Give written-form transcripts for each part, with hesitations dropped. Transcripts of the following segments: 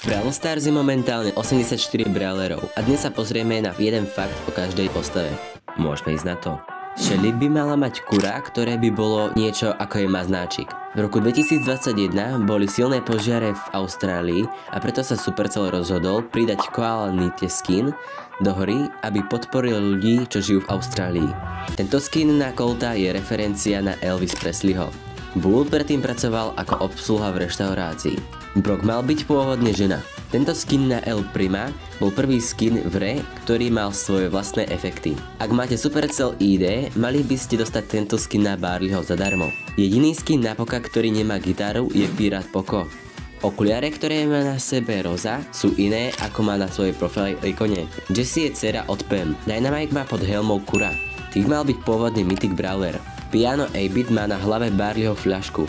Brawl Stars je momentálne 84 brawlerov a dnes sa pozrieme na jeden fakt o každej postave. Môžeme ísť na to. Shelly by mala mať kura, ktoré by bolo niečo ako jej maznáčik. V roku 2021 boli silné požiare v Austrálii a preto sa Supercell rozhodol pridať Koala Nite skin do hry, aby podporil ľudí, čo žijú v Austrálii. Tento skin na Colta je referencia na Elvis Presleyho. Bull predtým pracoval ako obsluha v reštaurácii. Brock mal byť pôvodne žena. Tento skin na El Prima bol prvý skin v hre, ktorý mal svoje vlastné efekty. Ak máte Supercell ID, mali by ste dostať tento skin na Barleyho zadarmo. Jediný skin na Poka, ktorý nemá gitaru, je Pirát Poco. Okuliare, ktoré má na sebe Rosa, sú iné, ako má na svojej profile ikone. Jessie je dcera od Pam. Dynamite má pod helmou kura. Tých mal byť pôvodný Mythic Brawler. Piano 8-bit má na hlave Barleyho fľašku.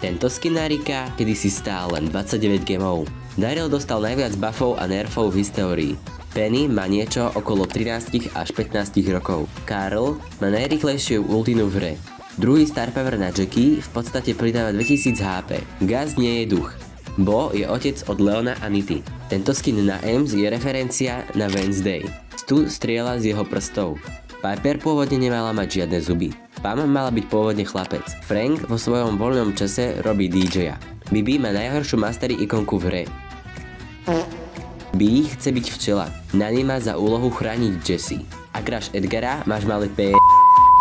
Tento skin na Rika kedysi stál len 29 gemov. Daryl dostal najviac buffov a nerfov v histórii. Penny má niečo okolo 13 až 15 rokov. Karl má najrýchlejšiu ultinu v hre. Druhý star power na Jackie v podstate pridáva 2000 HP. Gaz nie je duch. Bo je otec od Leona a Nity. Tento skin na Ems je referencia na Wednesday. Stu strieľa z jeho prstov. Piper pôvodne nemala mať žiadne zuby. Pam mala byť pôvodne chlapec. Frank vo svojom voľnom čase robí DJ-a. Bibi má najhoršiu mastery ikonku v hre. Bee chce byť včela. Nani má za úlohu chrániť Jessie. Ak hráš Edgara, máš malé p***.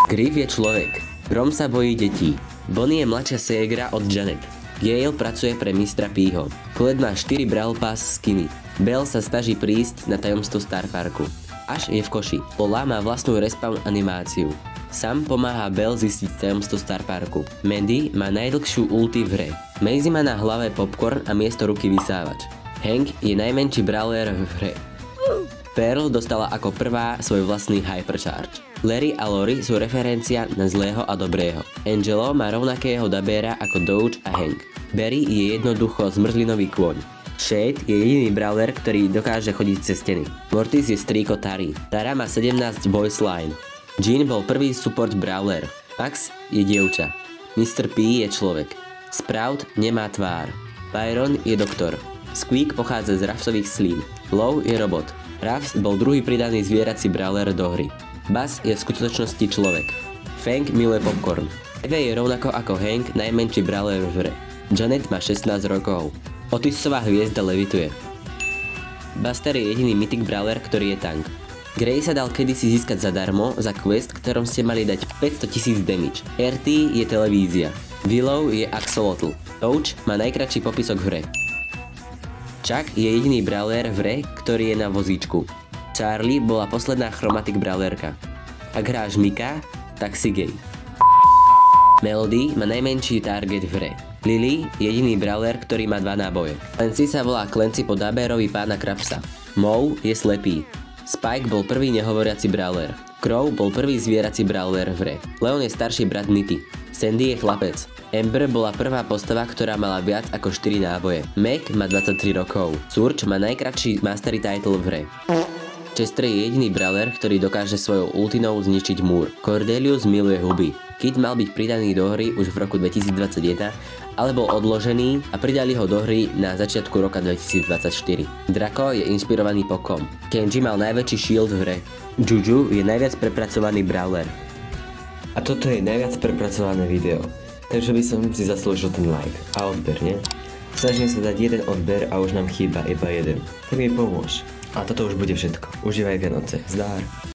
Griff je človek. Grom sa bojí detí. Bonnie je mladšia ségra od Janet. Gale pracuje pre mistra Pího. Kled má 4 Brawl Pass skiny. Belle sa snaží prísť na tajomstvo Star Parku. Až je v koši. Lola má vlastnú respawn animáciu. Sam pomáha Belle zistiť tajomstvo Star Parku. Mandy má najdlhšiu ulti v hre. Maisie má na hlave popcorn a miesto ruky vysávač. Hank je najmenší brawler v hre. Pearl dostala ako prvá svoj vlastný Hypercharge. Larry a Lori sú referencia na zlého a dobrého. Angelo má rovnakého dabéra ako Doge a Hank. Barry je jednoducho zmrzlinový kôň. Shade je jediný brawler, ktorý dokáže chodiť cez steny. Mortis je strýko Tari. Tara má 17 voice line. Jean bol prvý support brawler. Max je dievča. Mr. P je človek. Sprout nemá tvár. Byron je doktor. Squeak pochádza z Ruffsových slín. Low je robot. Ruffs bol druhý pridaný zvierací brawler do hry. Buzz je v skutočnosti človek. Fang miluje popcorn. Eve je rovnako ako Hank najmenší brawler v hre. Janet má 16 rokov. Otisová hviezda levituje. Buster je jediný Mythic Brawler, ktorý je tank. Gray sa dal kedysi získať zadarmo za quest, ktorom ste mali dať 500 000 damage. RT je televízia. Willow je axolotl. Touch má najkratší popisok v hre. Chuck je jediný brawler v hre, ktorý je na vozíčku. Charlie bola posledná chromatic brawlerka. Ak hráš Mika, tak si gay. Melody má najmenší target v hre. Lily je jediný brawler, ktorý má 2 náboje. Clancy sa volá Clancy po dabérovi pána Krabsa. Moe je slepý. Spike bol prvý nehovoriaci brawler. Crow bol prvý zvierací brawler v hre. Leon je starší brat Nity. Sandy je chlapec. Amber bola prvá postava, ktorá mala viac ako 4 náboje. Meg má 23 rokov. Surge má najkratší mastery title v hre. Chester je jediný brawler, ktorý dokáže svojou ultinou zničiť múr. Cordelius miluje huby. Kid mal byť pridaný do hry už v roku 2021, ale bol odložený a pridali ho do hry na začiatku roka 2024. Draco je inšpirovaný Pokom. Kenji mal najväčší shield v hre. Juju je najviac prepracovaný brawler. A toto je najviac prepracované video. Takže by som si zaslúžil ten like a odber, nie? Snažím sa dať jeden odber a už nám chýba iba jeden. Tak mi pomôž. A toto už bude všetko. Užívaj Vianoce. Zdar.